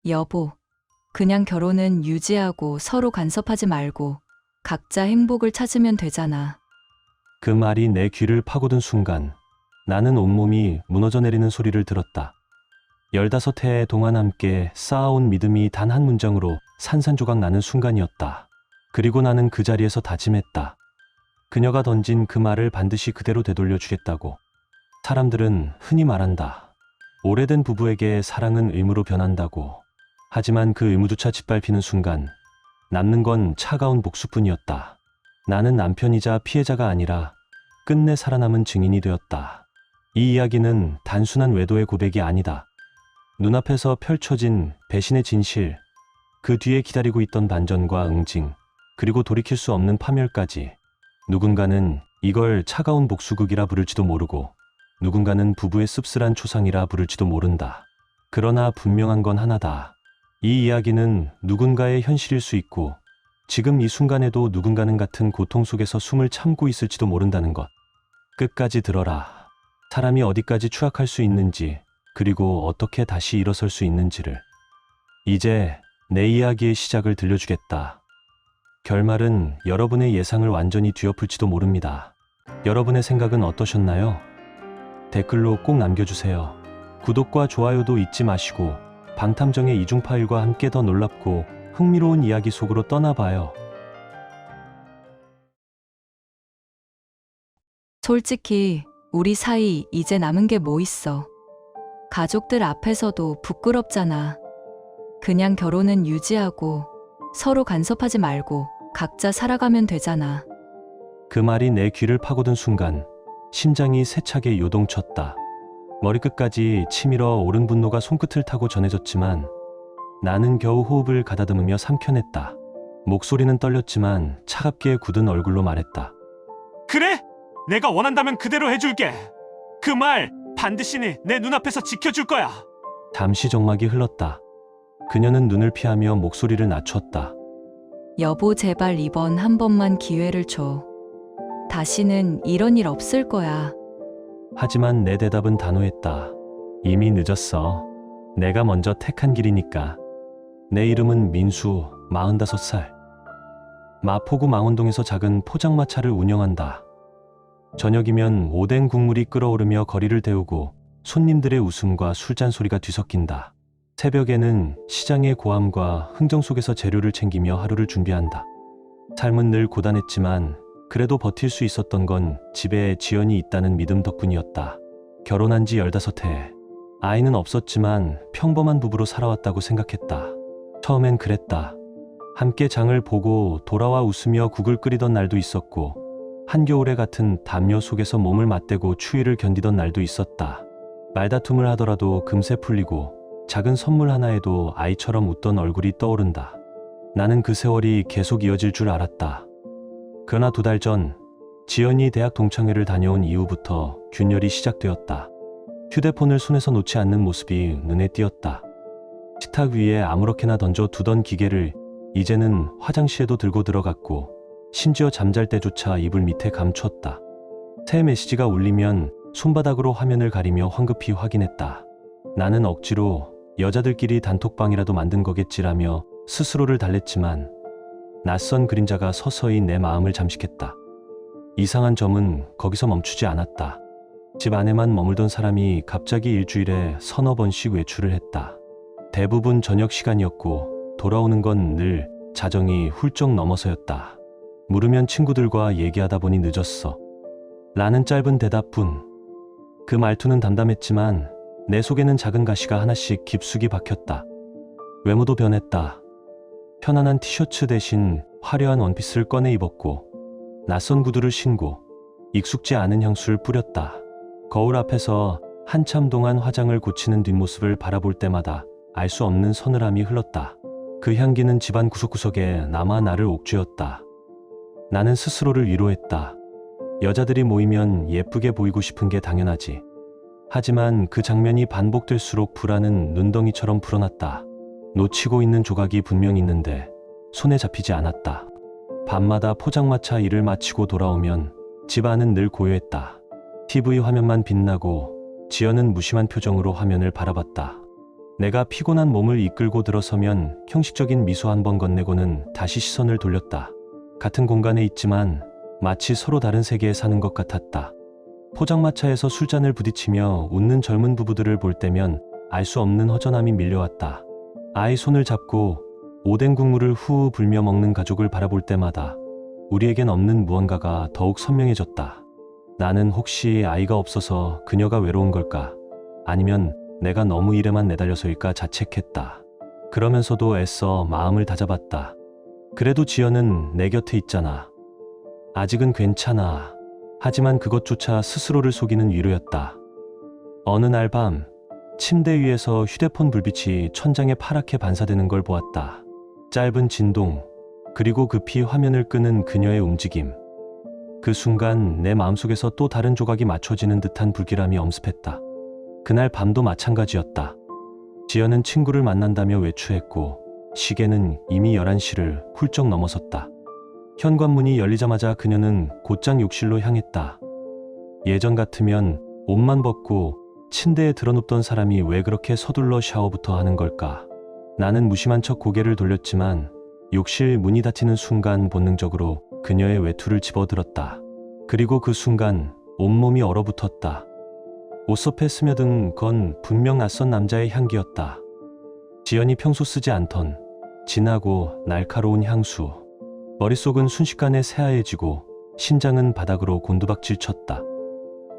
여보, 그냥 결혼은 유지하고 서로 간섭하지 말고 각자 행복을 찾으면 되잖아. 그 말이 내 귀를 파고든 순간 나는 온몸이 무너져 내리는 소리를 들었다. 15해 동안 함께 쌓아온 믿음이 단 한 문장으로 산산조각 나는 순간이었다. 그리고 나는 그 자리에서 다짐했다. 그녀가 던진 그 말을 반드시 그대로 되돌려 주겠다고. 사람들은 흔히 말한다. 오래된 부부에게 사랑은 의무로 변한다고. 하지만 그 의무조차 짓밟히는 순간 남는 건 차가운 복수뿐이었다. 나는 남편이자 피해자가 아니라 끝내 살아남은 증인이 되었다. 이 이야기는 단순한 외도의 고백이 아니다. 눈앞에서 펼쳐진 배신의 진실, 그 뒤에 기다리고 있던 반전과 응징, 그리고 돌이킬 수 없는 파멸까지. 누군가는 이걸 차가운 복수극이라 부를지도 모르고 누군가는 부부의 씁쓸한 초상이라 부를지도 모른다. 그러나 분명한 건 하나다. 이 이야기는 누군가의 현실일 수 있고 지금 이 순간에도 누군가는 같은 고통 속에서 숨을 참고 있을지도 모른다는 것. 끝까지 들어라. 사람이 어디까지 추락할 수 있는지, 그리고 어떻게 다시 일어설 수 있는지를. 이제 내 이야기의 시작을 들려주겠다. 결말은 여러분의 예상을 완전히 뒤엎을지도 모릅니다. 여러분의 생각은 어떠셨나요? 댓글로 꼭 남겨주세요. 구독과 좋아요도 잊지 마시고 방탐정의 이중 파일과 함께 더 놀랍고 흥미로운 이야기 속으로 떠나봐요. 솔직히 우리 사이 이제 남은 게 뭐 있어. 가족들 앞에서도 부끄럽잖아. 그냥 결혼은 유지하고 서로 간섭하지 말고 각자 살아가면 되잖아. 그 말이 내 귀를 파고든 순간 심장이 세차게 요동쳤다. 머리끝까지 치밀어 오른 분노가 손끝을 타고 전해졌지만 나는 겨우 호흡을 가다듬으며 삼켜냈다. 목소리는 떨렸지만 차갑게 굳은 얼굴로 말했다. 그래? 내가 원한다면 그대로 해줄게. 그 말 반드시 내 눈앞에서 지켜줄 거야. 잠시 정막이 흘렀다. 그녀는 눈을 피하며 목소리를 낮췄다. 여보, 제발 이번 한 번만 기회를 줘. 다시는 이런 일 없을 거야. 하지만 내 대답은 단호했다. 이미 늦었어. 내가 먼저 택한 길이니까. 내 이름은 민수, 45살. 마포구 망원동에서 작은 포장마차를 운영한다. 저녁이면 오뎅 국물이 끓어오르며 거리를 데우고 손님들의 웃음과 술잔 소리가 뒤섞인다. 새벽에는 시장의 고함과 흥정 속에서 재료를 챙기며 하루를 준비한다. 삶은 늘 고단했지만 그래도 버틸 수 있었던 건 집에 지연이 있다는 믿음 덕분이었다. 결혼한 지 15해. 아이는 없었지만 평범한 부부로 살아왔다고 생각했다. 처음엔 그랬다. 함께 장을 보고 돌아와 웃으며 국을 끓이던 날도 있었고 한겨울에 같은 담요 속에서 몸을 맞대고 추위를 견디던 날도 있었다. 말다툼을 하더라도 금세 풀리고 작은 선물 하나에도 아이처럼 웃던 얼굴이 떠오른다. 나는 그 세월이 계속 이어질 줄 알았다. 그러나 2달 전 지연이 대학 동창회를 다녀온 이후부터 균열이 시작되었다. 휴대폰을 손에서 놓지 않는 모습이 눈에 띄었다. 식탁 위에 아무렇게나 던져 두던 기계를 이제는 화장실에도 들고 들어갔고 심지어 잠잘 때조차 이불 밑에 감췄다. 새 메시지가 울리면 손바닥으로 화면을 가리며 황급히 확인했다. 나는 억지로 여자들끼리 단톡방이라도 만든 거겠지라며 스스로를 달랬지만 낯선 그림자가 서서히 내 마음을 잠식했다. 이상한 점은 거기서 멈추지 않았다. 집 안에만 머물던 사람이 갑자기 일주일에 서너 번씩 외출을 했다. 대부분 저녁 시간이었고 돌아오는 건 늘 자정이 훌쩍 넘어서였다. 물으면 친구들과 얘기하다 보니 늦었어. 라는 짧은 대답뿐. 그 말투는 담담했지만 내 속에는 작은 가시가 하나씩 깊숙이 박혔다. 외모도 변했다. 편안한 티셔츠 대신 화려한 원피스를 꺼내 입었고 낯선 구두를 신고 익숙지 않은 향수를 뿌렸다. 거울 앞에서 한참 동안 화장을 고치는 뒷모습을 바라볼 때마다 알 수 없는 서늘함이 흘렀다. 그 향기는 집안 구석구석에 남아 나를 옥죄었다. 나는 스스로를 위로했다. 여자들이 모이면 예쁘게 보이고 싶은 게 당연하지. 하지만 그 장면이 반복될수록 불안은 눈덩이처럼 불어났다. 놓치고 있는 조각이 분명 있는데 손에 잡히지 않았다. 밤마다 포장마차 일을 마치고 돌아오면 집 안은 늘 고요했다. TV 화면만 빛나고 지연은 무심한 표정으로 화면을 바라봤다. 내가 피곤한 몸을 이끌고 들어서면 형식적인 미소 한 번 건네고는 다시 시선을 돌렸다. 같은 공간에 있지만 마치 서로 다른 세계에 사는 것 같았다. 포장마차에서 술잔을 부딪히며 웃는 젊은 부부들을 볼 때면 알 수 없는 허전함이 밀려왔다. 아이 손을 잡고 오뎅 국물을 후후 불며 먹는 가족을 바라볼 때마다 우리에겐 없는 무언가가 더욱 선명해졌다. 나는 혹시 아이가 없어서 그녀가 외로운 걸까? 아니면 내가 너무 일에만 내달려서일까 자책했다. 그러면서도 애써 마음을 다잡았다. 그래도 지연은 내 곁에 있잖아. 아직은 괜찮아. 하지만 그것조차 스스로를 속이는 위로였다. 어느 날 밤 침대 위에서 휴대폰 불빛이 천장에 파랗게 반사되는 걸 보았다. 짧은 진동, 그리고 급히 화면을 끄는 그녀의 움직임. 그 순간 내 마음속에서 또 다른 조각이 맞춰지는 듯한 불길함이 엄습했다. 그날 밤도 마찬가지였다. 지연은 친구를 만난다며 외출했고 시계는 이미 11시를 훌쩍 넘어섰다. 현관문이 열리자마자 그녀는 곧장 욕실로 향했다. 예전 같으면 옷만 벗고 침대에 드러눕던 사람이 왜 그렇게 서둘러 샤워부터 하는 걸까? 나는 무심한 척 고개를 돌렸지만 욕실 문이 닫히는 순간 본능적으로 그녀의 외투를 집어들었다. 그리고 그 순간 온몸이 얼어붙었다. 옷섭에 스며든 건 분명 낯선 남자의 향기였다. 지연이 평소 쓰지 않던 진하고 날카로운 향수. 머릿속은 순식간에 새하얘지고 심장은 바닥으로 곤두박질 쳤다.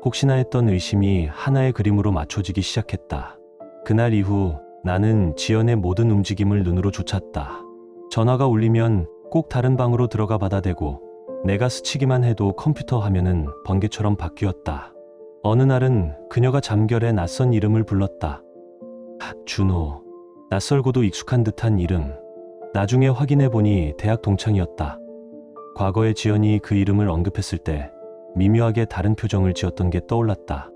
혹시나 했던 의심이 하나의 그림으로 맞춰지기 시작했다. 그날 이후 나는 지연의 모든 움직임을 눈으로 쫓았다. 전화가 울리면 꼭 다른 방으로 들어가 받아대고 내가 스치기만 해도 컴퓨터 화면은 번개처럼 바뀌었다. 어느 날은 그녀가 잠결에 낯선 이름을 불렀다. 준호. 낯설고도 익숙한 듯한 이름. 나중에 확인해보니 대학 동창이었다. 과거에 지연이 그 이름을 언급했을 때 미묘하게 다른 표정을 지었던 게 떠올랐다.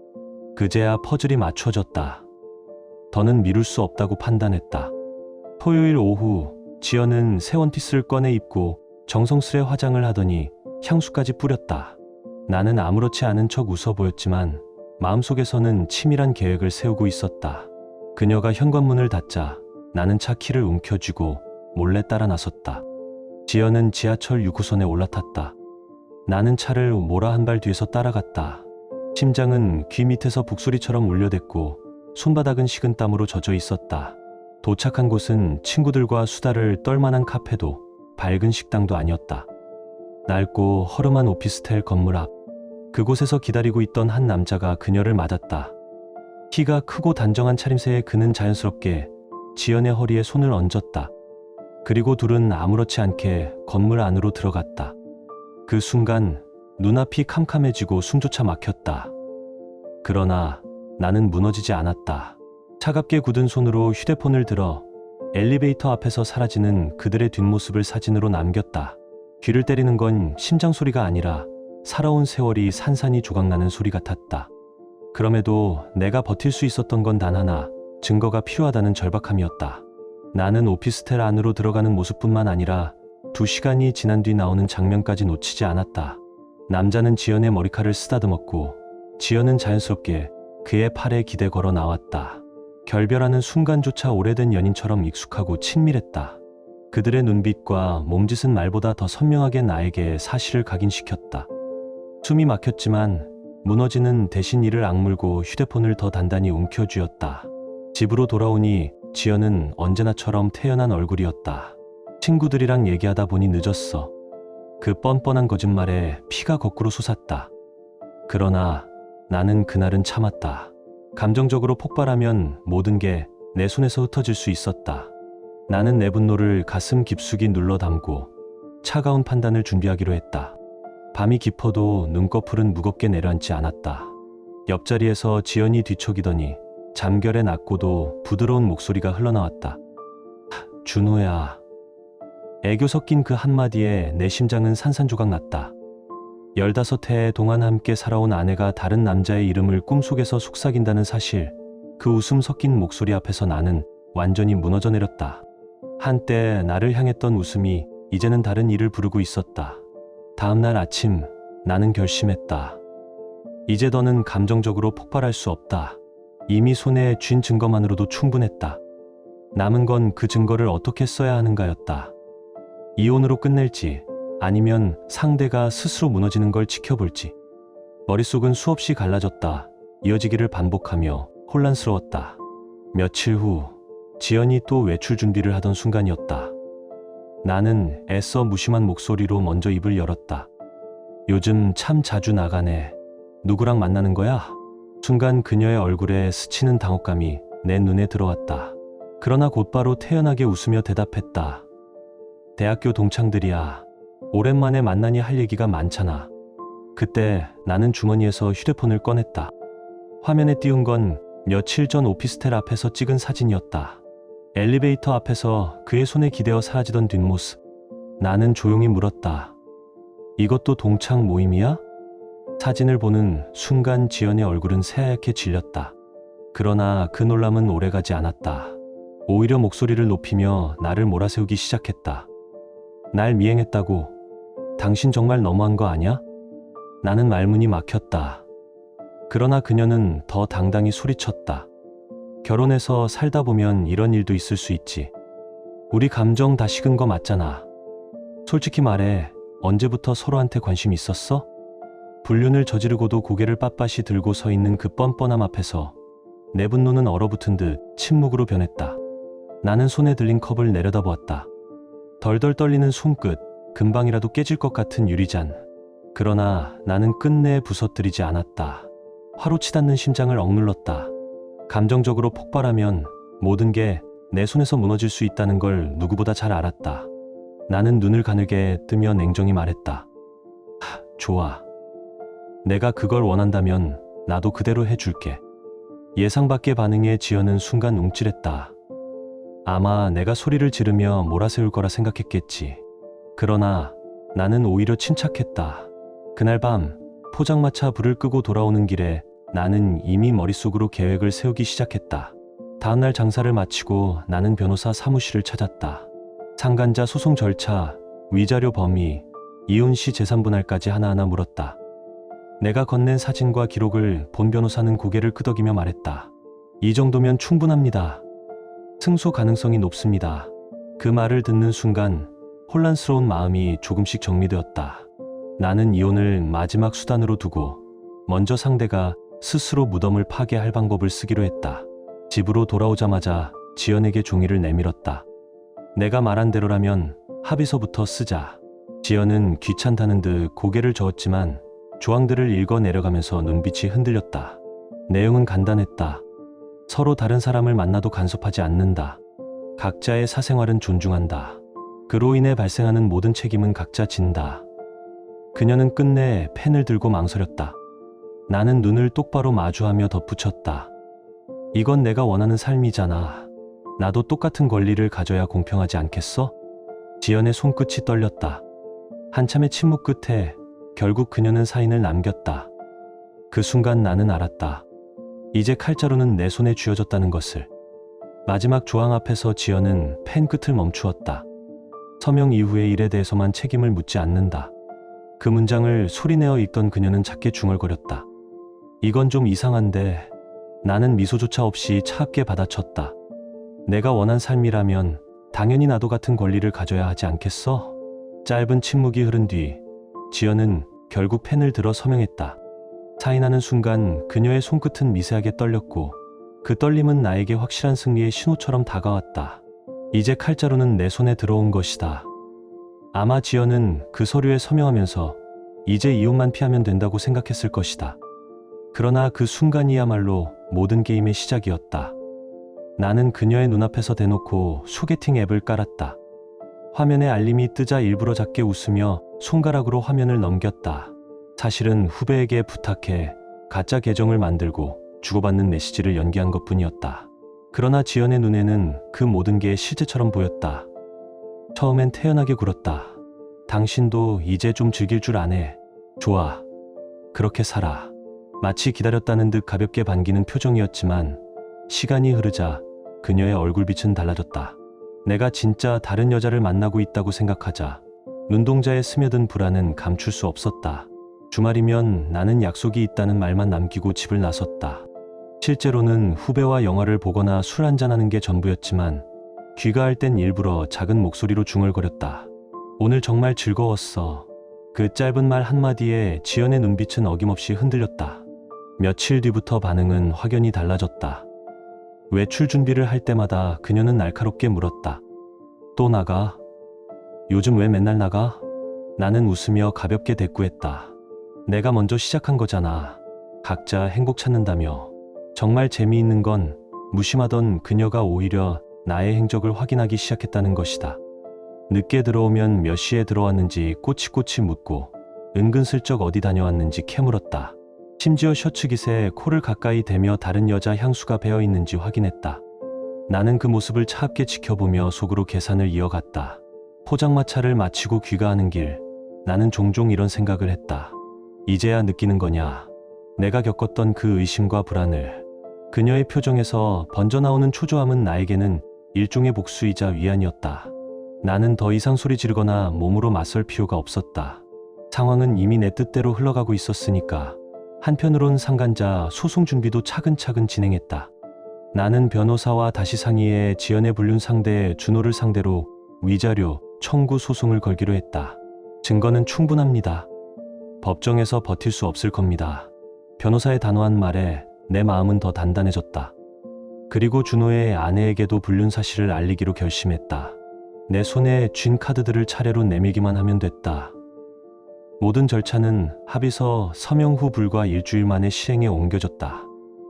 그제야 퍼즐이 맞춰졌다. 더는 미룰 수 없다고 판단했다. 토요일 오후 지연은 새 원피스를 꺼내 입고 정성스레 화장을 하더니 향수까지 뿌렸다. 나는 아무렇지 않은 척 웃어 보였지만 마음속에서는 치밀한 계획을 세우고 있었다. 그녀가 현관문을 닫자 나는 차 키를 움켜쥐고 몰래 따라 나섰다. 지연은 지하철 6호선에 올라탔다. 나는 차를 몰아 한 발 뒤에서 따라갔다. 심장은 귀 밑에서 북소리처럼 울려댔고 손바닥은 식은땀으로 젖어 있었다. 도착한 곳은 친구들과 수다를 떨만한 카페도 밝은 식당도 아니었다. 낡고 허름한 오피스텔 건물 앞. 그곳에서 기다리고 있던 한 남자가 그녀를 맞았다. 키가 크고 단정한 차림새의 그는 자연스럽게 지연의 허리에 손을 얹었다. 그리고 둘은 아무렇지 않게 건물 안으로 들어갔다. 그 순간 눈앞이 캄캄해지고 숨조차 막혔다. 그러나 나는 무너지지 않았다. 차갑게 굳은 손으로 휴대폰을 들어 엘리베이터 앞에서 사라지는 그들의 뒷모습을 사진으로 남겼다. 귀를 때리는 건 심장 소리가 아니라 살아온 세월이 산산이 조각나는 소리 같았다. 그럼에도 내가 버틸 수 있었던 건 단 하나, 증거가 필요하다는 절박함이었다. 나는 오피스텔 안으로 들어가는 모습뿐만 아니라 2시간이 지난 뒤 나오는 장면까지 놓치지 않았다. 남자는 지연의 머리칼을 쓰다듬었고 지연은 자연스럽게 그의 팔에 기대 걸어 나왔다. 결별하는 순간조차 오래된 연인처럼 익숙하고 친밀했다. 그들의 눈빛과 몸짓은 말보다 더 선명하게 나에게 사실을 각인시켰다. 숨이 막혔지만 무너지는 대신 이를 악물고 휴대폰을 더 단단히 움켜쥐었다. 집으로 돌아오니 지연은 언제나처럼 태연한 얼굴이었다. 친구들이랑 얘기하다 보니 늦었어. 그 뻔뻔한 거짓말에 피가 거꾸로 솟았다. 그러나 나는 그날은 참았다. 감정적으로 폭발하면 모든 게 내 손에서 흩어질 수 있었다. 나는 내 분노를 가슴 깊숙이 눌러 담고 차가운 판단을 준비하기로 했다. 밤이 깊어도 눈꺼풀은 무겁게 내려앉지 않았다. 옆자리에서 지연이 뒤척이더니 잠결에 낮고도 부드러운 목소리가 흘러나왔다. 준호야. 애교 섞인 그 한마디에 내 심장은 산산조각 났다. 15해 동안 함께 살아온 아내가 다른 남자의 이름을 꿈속에서 속삭인다는 사실, 그 웃음 섞인 목소리 앞에서 나는 완전히 무너져 내렸다. 한때 나를 향했던 웃음이 이제는 다른 이를 부르고 있었다. 다음날 아침 나는 결심했다. 이제 더는 감정적으로 폭발할 수 없다. 이미 손에 쥔 증거만으로도 충분했다. 남은 건 그 증거를 어떻게 써야 하는가였다. 이혼으로 끝낼지 아니면 상대가 스스로 무너지는 걸 지켜볼지. 머릿속은 수없이 갈라졌다. 이어지기를 반복하며 혼란스러웠다. 며칠 후 지연이 또 외출 준비를 하던 순간이었다. 나는 애써 무심한 목소리로 먼저 입을 열었다. 요즘 참 자주 나가네. 누구랑 만나는 거야? 순간 그녀의 얼굴에 스치는 당혹감이 내 눈에 들어왔다. 그러나 곧바로 태연하게 웃으며 대답했다. 대학교 동창들이야. 오랜만에 만나니 할 얘기가 많잖아. 그때 나는 주머니에서 휴대폰을 꺼냈다. 화면에 띄운 건 며칠 전 오피스텔 앞에서 찍은 사진이었다. 엘리베이터 앞에서 그의 손에 기대어 사라지던 뒷모습. 나는 조용히 물었다. 이것도 동창 모임이야? 사진을 보는 순간 지연의 얼굴은 새하얗게 질렸다. 그러나 그 놀람은 오래가지 않았다. 오히려 목소리를 높이며 나를 몰아세우기 시작했다. 날 미행했다고? 당신 정말 너무한 거 아니야? 나는 말문이 막혔다. 그러나 그녀는 더 당당히 소리쳤다. 결혼해서 살다 보면 이런 일도 있을 수 있지. 우리 감정 다 식은 거 맞잖아. 솔직히 말해, 언제부터 서로한테 관심 있었어? 불륜을 저지르고도 고개를 빳빳이 들고 서 있는 그 뻔뻔함 앞에서 내 분노는 얼어붙은 듯 침묵으로 변했다. 나는 손에 들린 컵을 내려다보았다. 덜덜 떨리는 손끝, 금방이라도 깨질 것 같은 유리잔. 그러나 나는 끝내 부서뜨리지 않았다. 화로 치닫는 심장을 억눌렀다. 감정적으로 폭발하면 모든 게 내 손에서 무너질 수 있다는 걸 누구보다 잘 알았다. 나는 눈을 가늘게 뜨며 냉정히 말했다. 좋아. 내가 그걸 원한다면 나도 그대로 해줄게. 예상 밖의 반응에 지연은 순간 움찔했다. 아마 내가 소리를 지르며 몰아세울 거라 생각했겠지. 그러나 나는 오히려 침착했다. 그날 밤 포장마차 불을 끄고 돌아오는 길에 나는 이미 머릿속으로 계획을 세우기 시작했다. 다음날 장사를 마치고 나는 변호사 사무실을 찾았다. 상간자 소송 절차, 위자료 범위, 이혼 시 재산 분할까지 하나하나 물었다. 내가 건넨 사진과 기록을 본 변호사는 고개를 끄덕이며 말했다. 이 정도면 충분합니다. 승소 가능성이 높습니다. 그 말을 듣는 순간 혼란스러운 마음이 조금씩 정리되었다. 나는 이혼을 마지막 수단으로 두고 먼저 상대가 스스로 무덤을 파괴할 방법을 쓰기로 했다. 집으로 돌아오자마자 지연에게 종이를 내밀었다. 내가 말한 대로라면 합의서부터 쓰자. 지연은 귀찮다는 듯 고개를 저었지만 조항들을 읽어 내려가면서 눈빛이 흔들렸다. 내용은 간단했다. 서로 다른 사람을 만나도 간섭하지 않는다. 각자의 사생활은 존중한다. 그로 인해 발생하는 모든 책임은 각자 진다. 그녀는 끝내 펜을 들고 망설였다. 나는 눈을 똑바로 마주하며 덧붙였다. 이건 내가 원하는 삶이잖아. 나도 똑같은 권리를 가져야 공평하지 않겠어? 지연의 손끝이 떨렸다. 한참의 침묵 끝에 결국 그녀는 사인을 남겼다. 그 순간 나는 알았다. 이제 칼자루는 내 손에 쥐어졌다는 것을. 마지막 조항 앞에서 지연은 펜 끝을 멈추었다. 서명 이후의 일에 대해서만 책임을 묻지 않는다. 그 문장을 소리내어 읽던 그녀는 작게 중얼거렸다. 이건 좀 이상한데. 나는 미소조차 없이 차갑게 받아쳤다. 내가 원한 삶이라면 당연히 나도 같은 권리를 가져야 하지 않겠어? 짧은 침묵이 흐른 뒤 지연은 결국 펜을 들어 서명했다. 사인하는 순간 그녀의 손끝은 미세하게 떨렸고 그 떨림은 나에게 확실한 승리의 신호처럼 다가왔다. 이제 칼자루는 내 손에 들어온 것이다. 아마 지연은 그 서류에 서명하면서 이제 이혼만 피하면 된다고 생각했을 것이다. 그러나 그 순간이야말로 모든 게임의 시작이었다. 나는 그녀의 눈앞에서 대놓고 소개팅 앱을 깔았다. 화면에 알림이 뜨자 일부러 작게 웃으며 손가락으로 화면을 넘겼다. 사실은 후배에게 부탁해 가짜 계정을 만들고 주고받는 메시지를 연기한 것뿐이었다. 그러나 지연의 눈에는 그 모든 게 실제처럼 보였다. 처음엔 태연하게 굴었다. 당신도 이제 좀 즐길 줄 아네. 좋아. 그렇게 살아. 마치 기다렸다는 듯 가볍게 반기는 표정이었지만 시간이 흐르자 그녀의 얼굴빛은 달라졌다. 내가 진짜 다른 여자를 만나고 있다고 생각하자 눈동자에 스며든 불안은 감출 수 없었다. 주말이면 나는 약속이 있다는 말만 남기고 집을 나섰다. 실제로는 후배와 영화를 보거나 술 한잔하는 게 전부였지만 귀가할 땐 일부러 작은 목소리로 중얼거렸다. 오늘 정말 즐거웠어. 그 짧은 말 한마디에 지연의 눈빛은 어김없이 흔들렸다. 며칠 뒤부터 반응은 확연히 달라졌다. 외출 준비를 할 때마다 그녀는 날카롭게 물었다. 또 나가? 요즘 왜 맨날 나가? 나는 웃으며 가볍게 대꾸했다. 내가 먼저 시작한 거잖아. 각자 행복 찾는다며. 정말 재미있는 건 무심하던 그녀가 오히려 나의 행적을 확인하기 시작했다는 것이다. 늦게 들어오면 몇 시에 들어왔는지 꼬치꼬치 묻고 은근슬쩍 어디 다녀왔는지 캐물었다. 심지어 셔츠 깃에 코를 가까이 대며 다른 여자 향수가 배어 있는지 확인했다. 나는 그 모습을 차갑게 지켜보며 속으로 계산을 이어갔다. 포장마차를 마치고 귀가하는 길, 나는 종종 이런 생각을 했다. 이제야 느끼는 거냐? 내가 겪었던 그 의심과 불안을. 그녀의 표정에서 번져나오는 초조함은 나에게는 일종의 복수이자 위안이었다. 나는 더 이상 소리 지르거나 몸으로 맞설 필요가 없었다. 상황은 이미 내 뜻대로 흘러가고 있었으니까. 한편으론 상간자 소송 준비도 차근차근 진행했다. 나는 변호사와 다시 상의해 지연의 불륜 상대 준호를 상대로 위자료 청구 소송을 걸기로 했다. 증거는 충분합니다. 법정에서 버틸 수 없을 겁니다. 변호사의 단호한 말에 내 마음은 더 단단해졌다. 그리고 준호의 아내에게도 불륜 사실을 알리기로 결심했다. 내 손에 쥔 카드들을 차례로 내밀기만 하면 됐다. 모든 절차는 합의서 서명 후 불과 일주일 만에 실행에 옮겨졌다.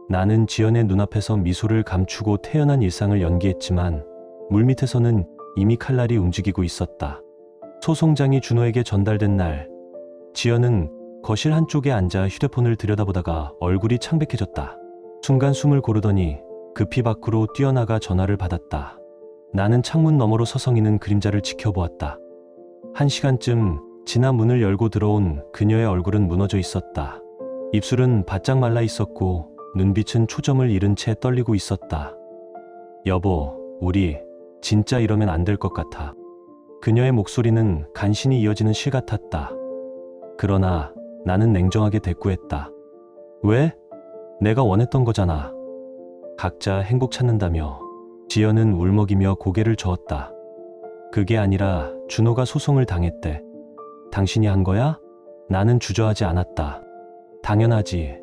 나는 지연의 눈앞에서 미소를 감추고 태연한 일상을 연기했지만 물밑에서는 이미 칼날이 움직이고 있었다. 소송장이 준호에게 전달된 날, 지연은 거실 한쪽에 앉아 휴대폰을 들여다보다가 얼굴이 창백해졌다. 순간 숨을 고르더니 급히 밖으로 뛰어나가 전화를 받았다. 나는 창문 너머로 서성이는 그림자를 지켜보았다. 1시간쯤 지나 문을 열고 들어온 그녀의 얼굴은 무너져 있었다. 입술은 바짝 말라 있었고 눈빛은 초점을 잃은 채 떨리고 있었다. 여보, 우리 진짜 이러면 안 될 것 같아. 그녀의 목소리는 간신히 이어지는 실 같았다. 그러나 나는 냉정하게 대꾸했다. 왜? 내가 원했던 거잖아. 각자 행복 찾는다며. 지연은 울먹이며 고개를 저었다. 그게 아니라 준호가 소송을 당했대. 당신이 한 거야? 나는 주저하지 않았다. 당연하지.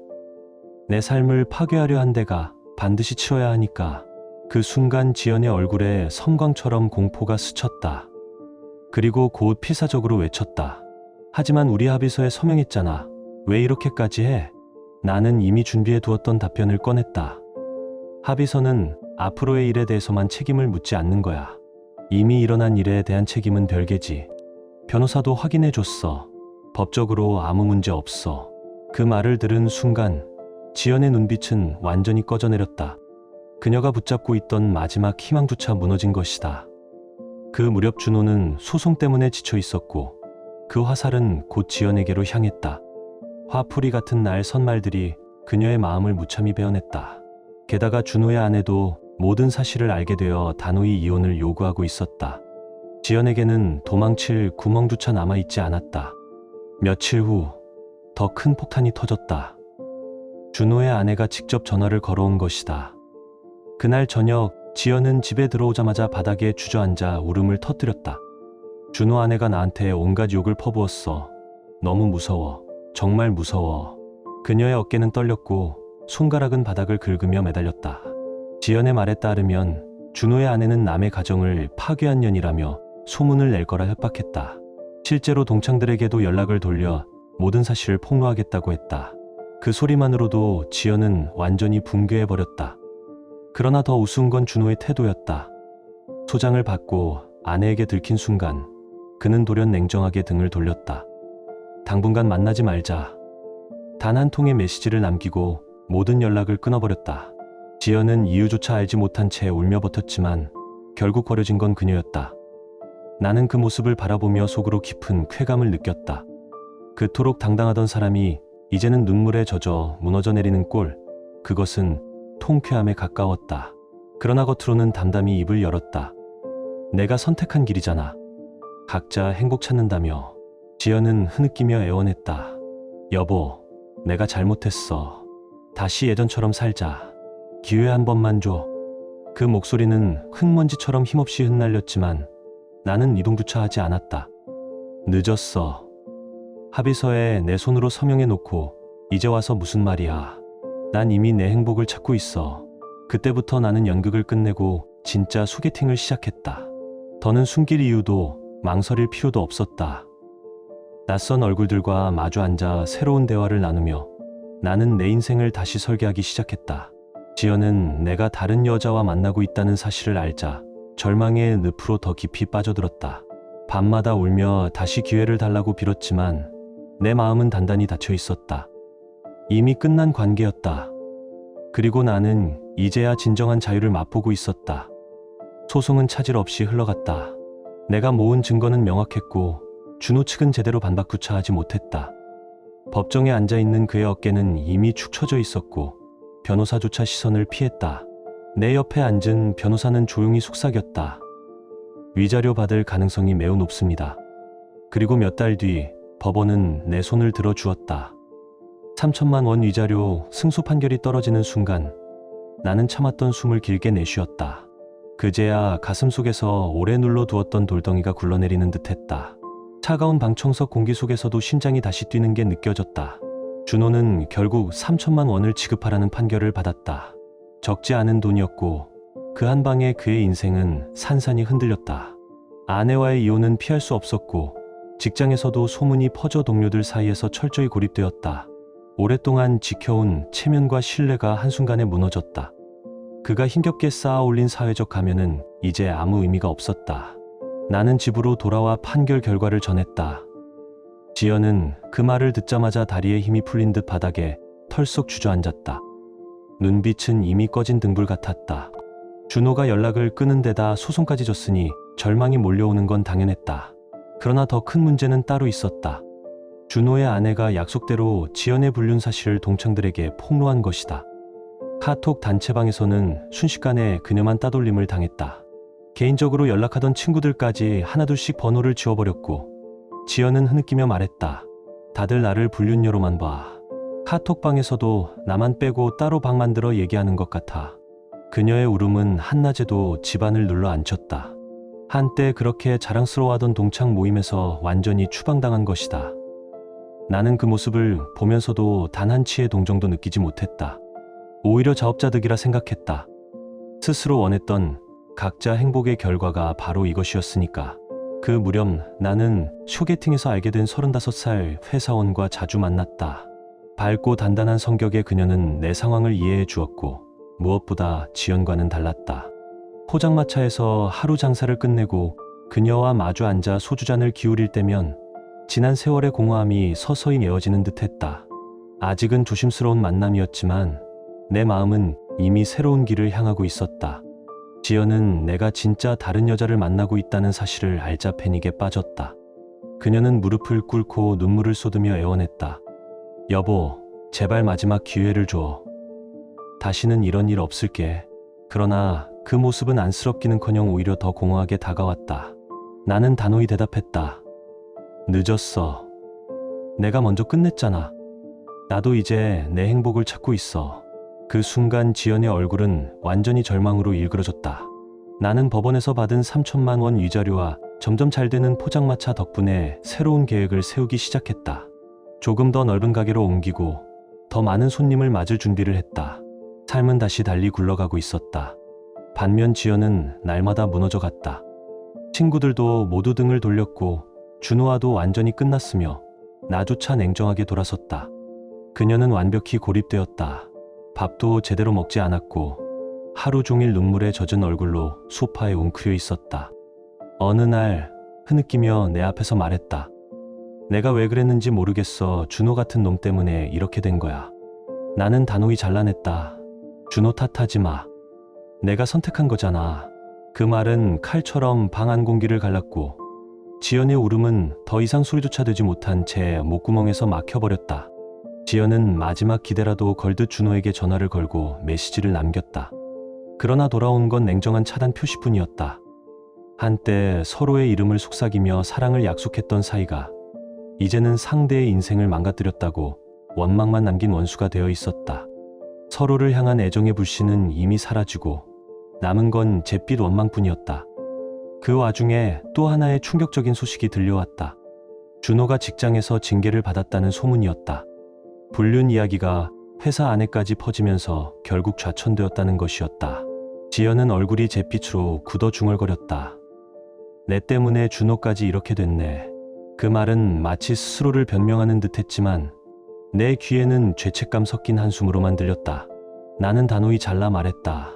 내 삶을 파괴하려 한 데가 반드시 치러야 하니까. 그 순간 지연의 얼굴에 섬광처럼 공포가 스쳤다. 그리고 곧 필사적으로 외쳤다. 하지만 우리 합의서에 서명했잖아. 왜 이렇게까지 해? 나는 이미 준비해 두었던 답변을 꺼냈다. 합의서는 앞으로의 일에 대해서만 책임을 묻지 않는 거야. 이미 일어난 일에 대한 책임은 별개지. 변호사도 확인해 줬어. 법적으로 아무 문제 없어. 그 말을 들은 순간 지연의 눈빛은 완전히 꺼져내렸다. 그녀가 붙잡고 있던 마지막 희망조차 무너진 것이다. 그 무렵 준호는 소송 때문에 지쳐 있었고 그 화살은 곧 지연에게로 향했다. 화풀이 같은 날 선말들이 그녀의 마음을 무참히 베어냈다. 게다가 준호의 아내도 모든 사실을 알게 되어 단호히 이혼을 요구하고 있었다. 지연에게는 도망칠 구멍조차 남아있지 않았다. 며칠 후 더 큰 폭탄이 터졌다. 준호의 아내가 직접 전화를 걸어온 것이다. 그날 저녁 지연은 집에 들어오자마자 바닥에 주저앉아 울음을 터뜨렸다. 준호 아내가 나한테 온갖 욕을 퍼부었어. 너무 무서워. 정말 무서워. 그녀의 어깨는 떨렸고 손가락은 바닥을 긁으며 매달렸다. 지연의 말에 따르면 준호의 아내는 남의 가정을 파괴한 년이라며 소문을 낼 거라 협박했다. 실제로 동창들에게도 연락을 돌려 모든 사실을 폭로하겠다고 했다. 그 소리만으로도 지연은 완전히 붕괴해버렸다. 그러나 더 우스운 건 준호의 태도였다. 소장을 받고 아내에게 들킨 순간 그는 돌연 냉정하게 등을 돌렸다. 당분간 만나지 말자. 단 한 통의 메시지를 남기고 모든 연락을 끊어버렸다. 지연은 이유조차 알지 못한 채 울며 버텼지만 결국 버려진 건 그녀였다. 나는 그 모습을 바라보며 속으로 깊은 쾌감을 느꼈다. 그토록 당당하던 사람이 이제는 눈물에 젖어 무너져 내리는 꼴, 그것은 통쾌함에 가까웠다. 그러나 겉으로는 담담히 입을 열었다. 내가 선택한 길이잖아. 각자 행복 찾는다며. 지연은 흐느끼며 애원했다. 여보, 내가 잘못했어. 다시 예전처럼 살자. 기회 한 번만 줘. 그 목소리는 흙먼지처럼 힘없이 흩날렸지만 나는 이동조차 하지 않았다. 늦었어. 합의서에 내 손으로 서명해 놓고 이제 와서 무슨 말이야. 난 이미 내 행복을 찾고 있어. 그때부터 나는 연극을 끝내고 진짜 소개팅을 시작했다. 더는 숨길 이유도 망설일 필요도 없었다. 낯선 얼굴들과 마주 앉아 새로운 대화를 나누며 나는 내 인생을 다시 설계하기 시작했다. 지연은 내가 다른 여자와 만나고 있다는 사실을 알자 절망의 늪으로 더 깊이 빠져들었다. 밤마다 울며 다시 기회를 달라고 빌었지만 내 마음은 단단히 닫혀 있었다. 이미 끝난 관계였다. 그리고 나는 이제야 진정한 자유를 맛보고 있었다. 소송은 차질 없이 흘러갔다. 내가 모은 증거는 명확했고 준호 측은 제대로 반박구차하지 못했다. 법정에 앉아있는 그의 어깨는 이미 축 처져 있었고 변호사조차 시선을 피했다. 내 옆에 앉은 변호사는 조용히 속삭였다. 위자료 받을 가능성이 매우 높습니다. 그리고 몇 달 뒤 법원은 내 손을 들어주었다. 3천만 원 위자료 승소 판결이 떨어지는 순간 나는 참았던 숨을 길게 내쉬었다. 그제야 가슴 속에서 오래 눌러두었던 돌덩이가 굴러내리는 듯했다. 차가운 방청석 공기 속에서도 심장이 다시 뛰는 게 느껴졌다. 준호는 결국 3천만 원을 지급하라는 판결을 받았다. 적지 않은 돈이었고 그 한 방에 그의 인생은 산산이 흔들렸다. 아내와의 이혼은 피할 수 없었고 직장에서도 소문이 퍼져 동료들 사이에서 철저히 고립되었다. 오랫동안 지켜온 체면과 신뢰가 한순간에 무너졌다. 그가 힘겹게 쌓아 올린 사회적 가면은 이제 아무 의미가 없었다. 나는 집으로 돌아와 판결 결과를 전했다. 지연은 그 말을 듣자마자 다리에 힘이 풀린 듯 바닥에 털썩 주저앉았다. 눈빛은 이미 꺼진 등불 같았다. 준호가 연락을 끊은 데다 소송까지 졌으니 절망이 몰려오는 건 당연했다. 그러나 더 큰 문제는 따로 있었다. 준호의 아내가 약속대로 지연의 불륜 사실을 동창들에게 폭로한 것이다. 카톡 단체방에서는 순식간에 그녀만 따돌림을 당했다. 개인적으로 연락하던 친구들까지 하나둘씩 번호를 지워버렸고 지연은 흐느끼며 말했다. 다들 나를 불륜녀로만 봐. 카톡방에서도 나만 빼고 따로 방 만들어 얘기하는 것 같아. 그녀의 울음은 한낮에도 집안을 눌러앉혔다. 한때 그렇게 자랑스러워하던 동창 모임에서 완전히 추방당한 것이다. 나는 그 모습을 보면서도 단 한치의 동정도 느끼지 못했다. 오히려 자업자득이라 생각했다. 스스로 원했던 각자 행복의 결과가 바로 이것이었으니까. 그 무렵 나는 소개팅에서 알게 된 35살 회사원과 자주 만났다. 밝고 단단한 성격의 그녀는 내 상황을 이해해 주었고 무엇보다 지연과는 달랐다. 포장마차에서 하루 장사를 끝내고 그녀와 마주 앉아 소주잔을 기울일 때면 지난 세월의 공허함이 서서히 메워지는 듯했다. 아직은 조심스러운 만남이었지만 내 마음은 이미 새로운 길을 향하고 있었다. 지연은 내가 진짜 다른 여자를 만나고 있다는 사실을 알자 패닉에 빠졌다. 그녀는 무릎을 꿇고 눈물을 쏟으며 애원했다. 여보, 제발 마지막 기회를 줘. 다시는 이런 일 없을게. 그러나 그 모습은 안쓰럽기는커녕 오히려 더 공허하게 다가왔다. 나는 단호히 대답했다. 늦었어. 내가 먼저 끝냈잖아. 나도 이제 내 행복을 찾고 있어. 그 순간 지연의 얼굴은 완전히 절망으로 일그러졌다. 나는 법원에서 받은 3천만 원 위자료와 점점 잘 되는 포장마차 덕분에 새로운 계획을 세우기 시작했다. 조금 더 넓은 가게로 옮기고 더 많은 손님을 맞을 준비를 했다. 삶은 다시 달리 굴러가고 있었다. 반면 지연은 날마다 무너져갔다. 친구들도 모두 등을 돌렸고 준호와도 완전히 끝났으며 나조차 냉정하게 돌아섰다. 그녀는 완벽히 고립되었다. 밥도 제대로 먹지 않았고 하루 종일 눈물에 젖은 얼굴로 소파에 웅크려 있었다. 어느 날 흐느끼며 내 앞에서 말했다. 내가 왜 그랬는지 모르겠어. 준호 같은 놈 때문에 이렇게 된 거야. 나는 단호히 잘라냈다. 준호 탓하지 마. 내가 선택한 거잖아. 그 말은 칼처럼 방 안 공기를 갈랐고 지연의 울음은 더 이상 소리조차 되지 못한 채 목구멍에서 막혀버렸다. 지연은 마지막 기대라도 걸듯 준호에게 전화를 걸고 메시지를 남겼다. 그러나 돌아온 건 냉정한 차단 표시뿐이었다. 한때 서로의 이름을 속삭이며 사랑을 약속했던 사이가 이제는 상대의 인생을 망가뜨렸다고 원망만 남긴 원수가 되어 있었다. 서로를 향한 애정의 불씨는 이미 사라지고 남은 건 잿빛 원망뿐이었다. 그 와중에 또 하나의 충격적인 소식이 들려왔다. 준호가 직장에서 징계를 받았다는 소문이었다. 불륜 이야기가 회사 안에까지 퍼지면서 결국 좌천되었다는 것이었다. 지연은 얼굴이 잿빛으로 굳어 중얼거렸다. 내 때문에 준호까지 이렇게 됐네. 그 말은 마치 스스로를 변명하는 듯했지만 내 귀에는 죄책감 섞인 한숨으로만 들렸다. 나는 단호히 잘라 말했다.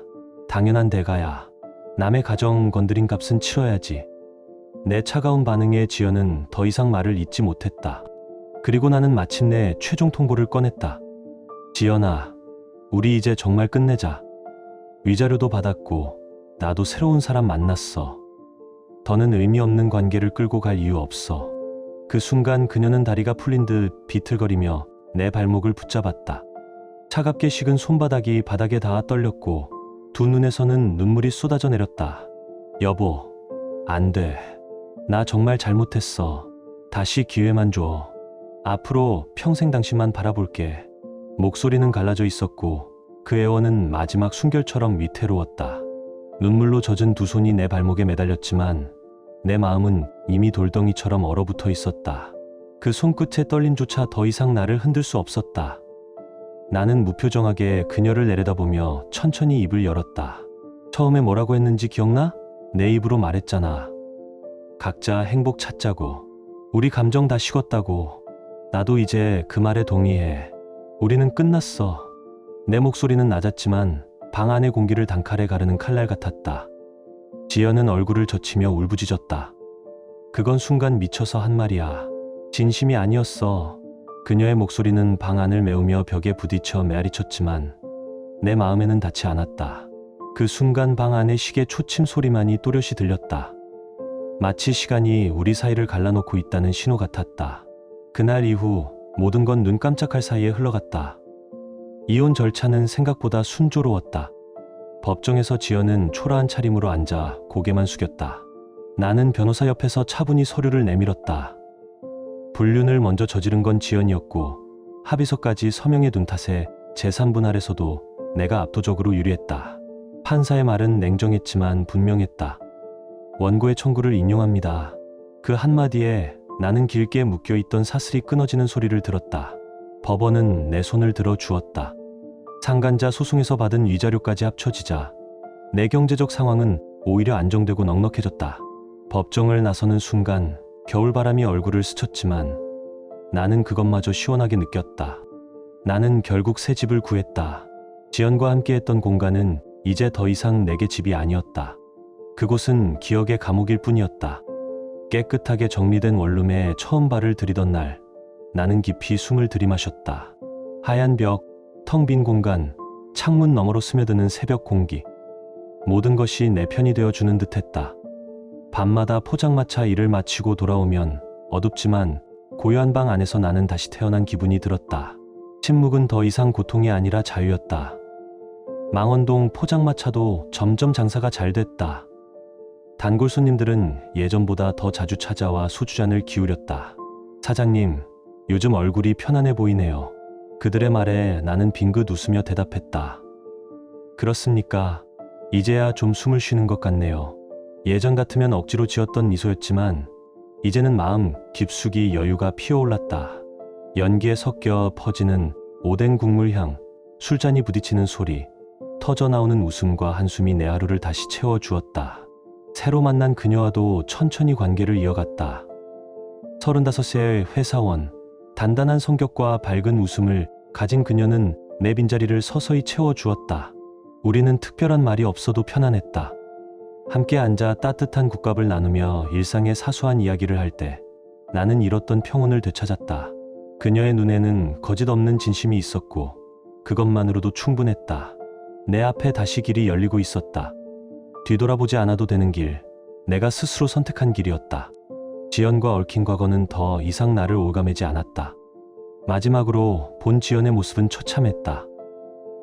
당연한 대가야. 남의 가정 건드린 값은 치러야지. 내 차가운 반응에 지연은 더 이상 말을 잇지 못했다. 그리고 나는 마침내 최종 통보를 꺼냈다. 지연아, 우리 이제 정말 끝내자. 위자료도 받았고 나도 새로운 사람 만났어. 더는 의미 없는 관계를 끌고 갈 이유 없어. 그 순간 그녀는 다리가 풀린 듯 비틀거리며 내 발목을 붙잡았다. 차갑게 식은 손바닥이 바닥에 닿아 떨렸고 두 눈에서는 눈물이 쏟아져 내렸다. 여보, 안 돼. 나 정말 잘못했어. 다시 기회만 줘. 앞으로 평생 당신만 바라볼게. 목소리는 갈라져 있었고 그 애원은 마지막 순결처럼 위태로웠다. 눈물로 젖은 두 손이 내 발목에 매달렸지만 내 마음은 이미 돌덩이처럼 얼어붙어 있었다. 그 손끝의 떨림조차 더 이상 나를 흔들 수 없었다. 나는 무표정하게 그녀를 내려다보며 천천히 입을 열었다. 처음에 뭐라고 했는지 기억나? 내 입으로 말했잖아. 각자 행복 찾자고. 우리 감정 다 식었다고. 나도 이제 그 말에 동의해. 우리는 끝났어. 내 목소리는 낮았지만 방 안의 공기를 단칼에 가르는 칼날 같았다. 지연은 얼굴을 젖히며 울부짖었다. 그건 순간 미쳐서 한 말이야. 진심이 아니었어. 그녀의 목소리는 방 안을 메우며 벽에 부딪혀 메아리쳤지만 내 마음에는 닿지 않았다. 그 순간 방 안의 시계 초침 소리만이 또렷이 들렸다. 마치 시간이 우리 사이를 갈라놓고 있다는 신호 같았다. 그날 이후 모든 건 눈 깜짝할 사이에 흘러갔다. 이혼 절차는 생각보다 순조로웠다. 법정에서 지연은 초라한 차림으로 앉아 고개만 숙였다. 나는 변호사 옆에서 차분히 서류를 내밀었다. 불륜을 먼저 저지른 건 지연이었고 합의서까지 서명해 둔 탓에 재산분할에서도 내가 압도적으로 유리했다. 판사의 말은 냉정했지만 분명했다. 원고의 청구를 인용합니다. 그 한마디에 나는 길게 묶여있던 사슬이 끊어지는 소리를 들었다. 법원은 내 손을 들어 주었다. 상간자 소송에서 받은 위자료까지 합쳐지자 내 경제적 상황은 오히려 안정되고 넉넉해졌다. 법정을 나서는 순간 겨울바람이 얼굴을 스쳤지만 나는 그것마저 시원하게 느꼈다. 나는 결국 새 집을 구했다. 지연과 함께했던 공간은 이제 더 이상 내게 집이 아니었다. 그곳은 기억의 감옥일 뿐이었다. 깨끗하게 정리된 원룸에 처음 발을 들이던 날, 나는 깊이 숨을 들이마셨다. 하얀 벽, 텅 빈 공간, 창문 너머로 스며드는 새벽 공기. 모든 것이 내 편이 되어주는 듯했다. 밤마다 포장마차 일을 마치고 돌아오면 어둡지만 고요한 방 안에서 나는 다시 태어난 기분이 들었다. 침묵은 더 이상 고통이 아니라 자유였다. 망원동 포장마차도 점점 장사가 잘 됐다. 단골 손님들은 예전보다 더 자주 찾아와 소주잔을 기울였다. 사장님, 요즘 얼굴이 편안해 보이네요. 그들의 말에 나는 빙긋 웃으며 대답했다. 그렇습니까? 이제야 좀 숨을 쉬는 것 같네요. 예전 같으면 억지로 지었던 미소였지만 이제는 마음 깊숙이 여유가 피어올랐다. 연기에 섞여 퍼지는 오뎅 국물 향, 술잔이 부딪히는 소리, 터져나오는 웃음과 한숨이 내 하루를 다시 채워주었다. 새로 만난 그녀와도 천천히 관계를 이어갔다. 35세의 회사원, 단단한 성격과 밝은 웃음을 가진 그녀는 내 빈자리를 서서히 채워주었다. 우리는 특별한 말이 없어도 편안했다. 함께 앉아 따뜻한 국밥을 나누며 일상의 사소한 이야기를 할 때 나는 잃었던 평온을 되찾았다. 그녀의 눈에는 거짓 없는 진심이 있었고 그것만으로도 충분했다. 내 앞에 다시 길이 열리고 있었다. 뒤돌아보지 않아도 되는 길, 내가 스스로 선택한 길이었다. 지연과 얽힌 과거는 더 이상 나를 올가매지 않았다. 마지막으로 본 지연의 모습은 처참했다.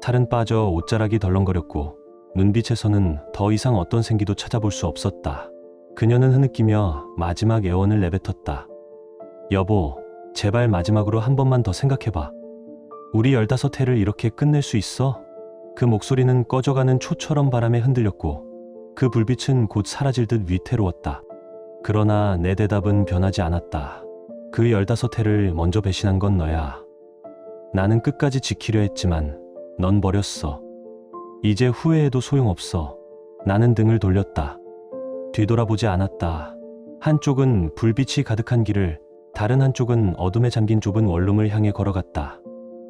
살은 빠져 옷자락이 덜렁거렸고 눈빛에서는 더 이상 어떤 생기도 찾아볼 수 없었다. 그녀는 흐느끼며 마지막 애원을 내뱉었다. 여보, 제발 마지막으로 한 번만 더 생각해봐. 우리 15회를 이렇게 끝낼 수 있어? 그 목소리는 꺼져가는 초처럼 바람에 흔들렸고 그 불빛은 곧 사라질 듯 위태로웠다. 그러나 내 대답은 변하지 않았다. 그 15해를 먼저 배신한 건 너야. 나는 끝까지 지키려 했지만 넌 버렸어. 이제 후회해도 소용없어. 나는 등을 돌렸다. 뒤돌아보지 않았다. 한쪽은 불빛이 가득한 길을, 다른 한쪽은 어둠에 잠긴 좁은 원룸을 향해 걸어갔다.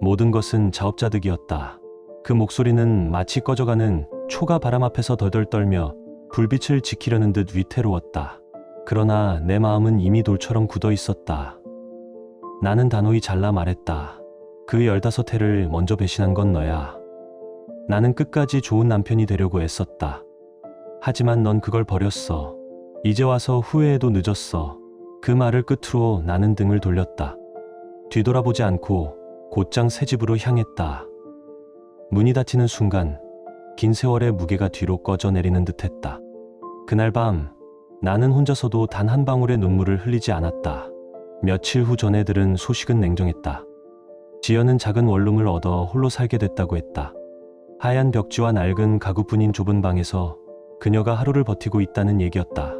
모든 것은 자업자득이었다. 그 목소리는 마치 꺼져가는 초가 바람 앞에서 덜덜 떨며 불빛을 지키려는 듯 위태로웠다. 그러나 내 마음은 이미 돌처럼 굳어 있었다. 나는 단호히 잘라 말했다. 그 15해를 먼저 배신한 건 너야. 나는 끝까지 좋은 남편이 되려고 애썼다. 하지만 넌 그걸 버렸어. 이제 와서 후회해도 늦었어. 그 말을 끝으로 나는 등을 돌렸다. 뒤돌아보지 않고 곧장 새 집으로 향했다. 문이 닫히는 순간 긴 세월의 무게가 뒤로 꺼져 내리는 듯했다. 그날 밤 나는 혼자서도 단 한 방울의 눈물을 흘리지 않았다. 며칠 후 전해 들은 소식은 냉정했다. 지연은 작은 원룸을 얻어 홀로 살게 됐다고 했다. 하얀 벽지와 낡은 가구뿐인 좁은 방에서 그녀가 하루를 버티고 있다는 얘기였다.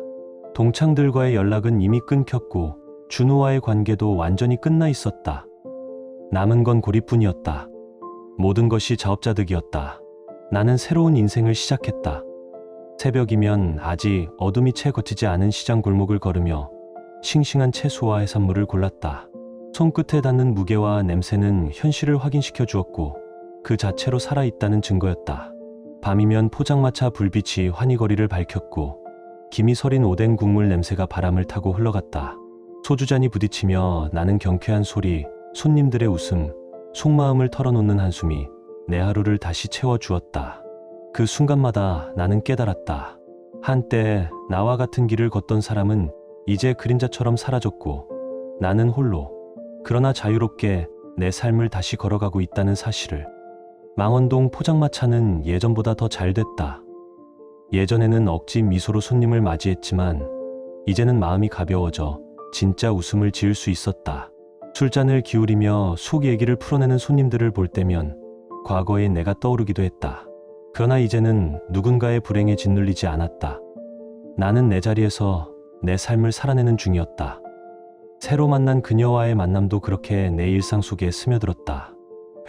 동창들과의 연락은 이미 끊겼고 준호와의 관계도 완전히 끝나 있었다. 남은 건 고립뿐이었다. 모든 것이 자업자득이었다. 나는 새로운 인생을 시작했다. 새벽이면 아직 어둠이 채 걷히지 않은 시장 골목을 걸으며 싱싱한 채소와 해산물을 골랐다. 손끝에 닿는 무게와 냄새는 현실을 확인시켜 주었고 그 자체로 살아있다는 증거였다. 밤이면 포장마차 불빛이 환희거리를 밝혔고 김이 서린 오뎅 국물 냄새가 바람을 타고 흘러갔다. 소주잔이 부딪히며 나는 경쾌한 소리, 손님들의 웃음, 속마음을 털어놓는 한숨이 내 하루를 다시 채워주었다. 그 순간마다 나는 깨달았다. 한때 나와 같은 길을 걷던 사람은 이제 그림자처럼 사라졌고 나는 홀로, 그러나 자유롭게 내 삶을 다시 걸어가고 있다는 사실을. 망원동 포장마차는 예전보다 더 잘 됐다. 예전에는 억지 미소로 손님을 맞이했지만 이제는 마음이 가벼워져 진짜 웃음을 지을 수 있었다. 술잔을 기울이며 속 얘기를 풀어내는 손님들을 볼 때면 과거의 내가 떠오르기도 했다. 그러나 이제는 누군가의 불행에 짓눌리지 않았다. 나는 내 자리에서 내 삶을 살아내는 중이었다. 새로 만난 그녀와의 만남도 그렇게 내 일상 속에 스며들었다.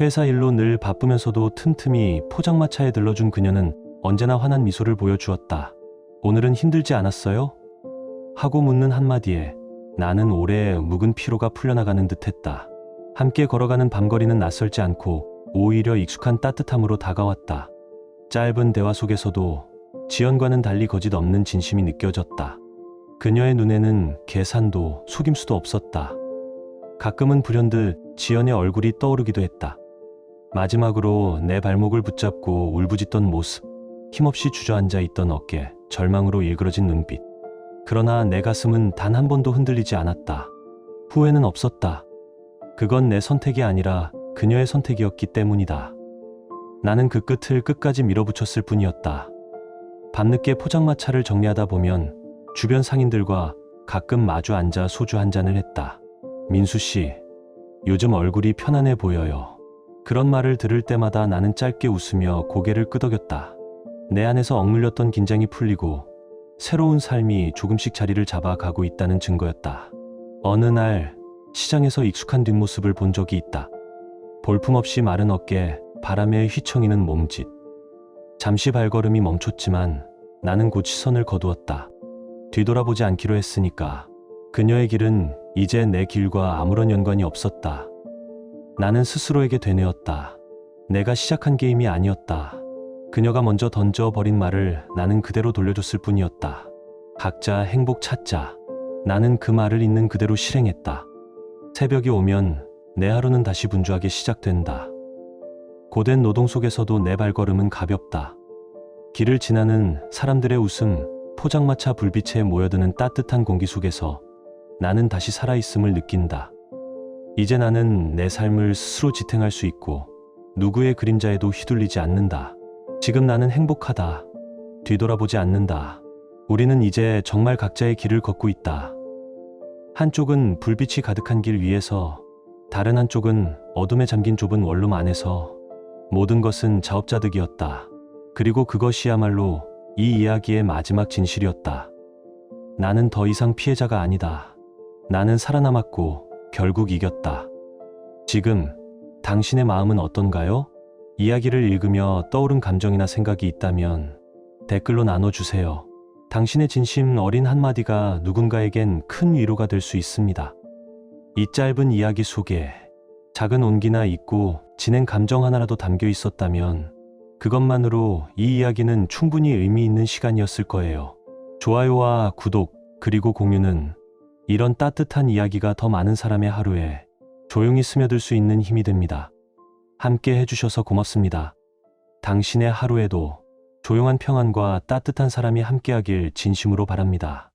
회사 일로 늘 바쁘면서도 틈틈이 포장마차에 들러준 그녀는 언제나 환한 미소를 보여주었다. 오늘은 힘들지 않았어요? 하고 묻는 한마디에 나는 오래의 묵은 피로가 풀려나가는 듯했다. 함께 걸어가는 밤거리는 낯설지 않고 오히려 익숙한 따뜻함으로 다가왔다. 짧은 대화 속에서도 지연과는 달리 거짓 없는 진심이 느껴졌다. 그녀의 눈에는 계산도 속임수도 없었다. 가끔은 불현듯 지연의 얼굴이 떠오르기도 했다. 마지막으로 내 발목을 붙잡고 울부짖던 모습, 힘없이 주저앉아 있던 어깨, 절망으로 일그러진 눈빛. 그러나 내 가슴은 단 한 번도 흔들리지 않았다. 후회는 없었다. 그건 내 선택이 아니라 그녀의 선택이었기 때문이다. 나는 그 끝을 끝까지 밀어붙였을 뿐이었다. 밤늦게 포장마차를 정리하다 보면 주변 상인들과 가끔 마주 앉아 소주 한 잔을 했다. 민수 씨, 요즘 얼굴이 편안해 보여요. 그런 말을 들을 때마다 나는 짧게 웃으며 고개를 끄덕였다. 내 안에서 억눌렸던 긴장이 풀리고 새로운 삶이 조금씩 자리를 잡아가고 있다는 증거였다. 어느 날 시장에서 익숙한 뒷모습을 본 적이 있다. 볼품없이 마른 어깨, 바람에 휘청이는 몸짓. 잠시 발걸음이 멈췄지만 나는 곧 시선을 거두었다. 뒤돌아보지 않기로 했으니까. 그녀의 길은 이제 내 길과 아무런 연관이 없었다. 나는 스스로에게 되뇌었다. 내가 시작한 게임이 아니었다. 그녀가 먼저 던져버린 말을 나는 그대로 돌려줬을 뿐이었다. 각자 행복 찾자. 나는 그 말을 있는 그대로 실행했다. 새벽이 오면 내 하루는 다시 분주하게 시작된다. 고된 노동 속에서도 내 발걸음은 가볍다. 길을 지나는 사람들의 웃음, 포장마차 불빛에 모여드는 따뜻한 공기 속에서 나는 다시 살아있음을 느낀다. 이제 나는 내 삶을 스스로 지탱할 수 있고 누구의 그림자에도 휘둘리지 않는다. 지금 나는 행복하다. 뒤돌아보지 않는다. 우리는 이제 정말 각자의 길을 걷고 있다. 한쪽은 불빛이 가득한 길 위에서, 다른 한쪽은 어둠에 잠긴 좁은 원룸 안에서 모든 것은 자업자득이었다. 그리고 그것이야말로 이 이야기의 마지막 진실이었다. 나는 더 이상 피해자가 아니다. 나는 살아남았고 결국 이겼다. 지금 당신의 마음은 어떤가요? 이야기를 읽으며 떠오른 감정이나 생각이 있다면 댓글로 나눠주세요. 당신의 진심 어린 한마디가 누군가에겐 큰 위로가 될 수 있습니다. 이 짧은 이야기 속에 작은 온기나 있고 진행 감정 하나라도 담겨 있었다면 그것만으로 이 이야기는 충분히 의미 있는 시간이었을 거예요. 좋아요와 구독 그리고 공유는 이런 따뜻한 이야기가 더 많은 사람의 하루에 조용히 스며들 수 있는 힘이 됩니다. 함께 해주셔서 고맙습니다. 당신의 하루에도 조용한 평안과 따뜻한 사람이 함께하길 진심으로 바랍니다.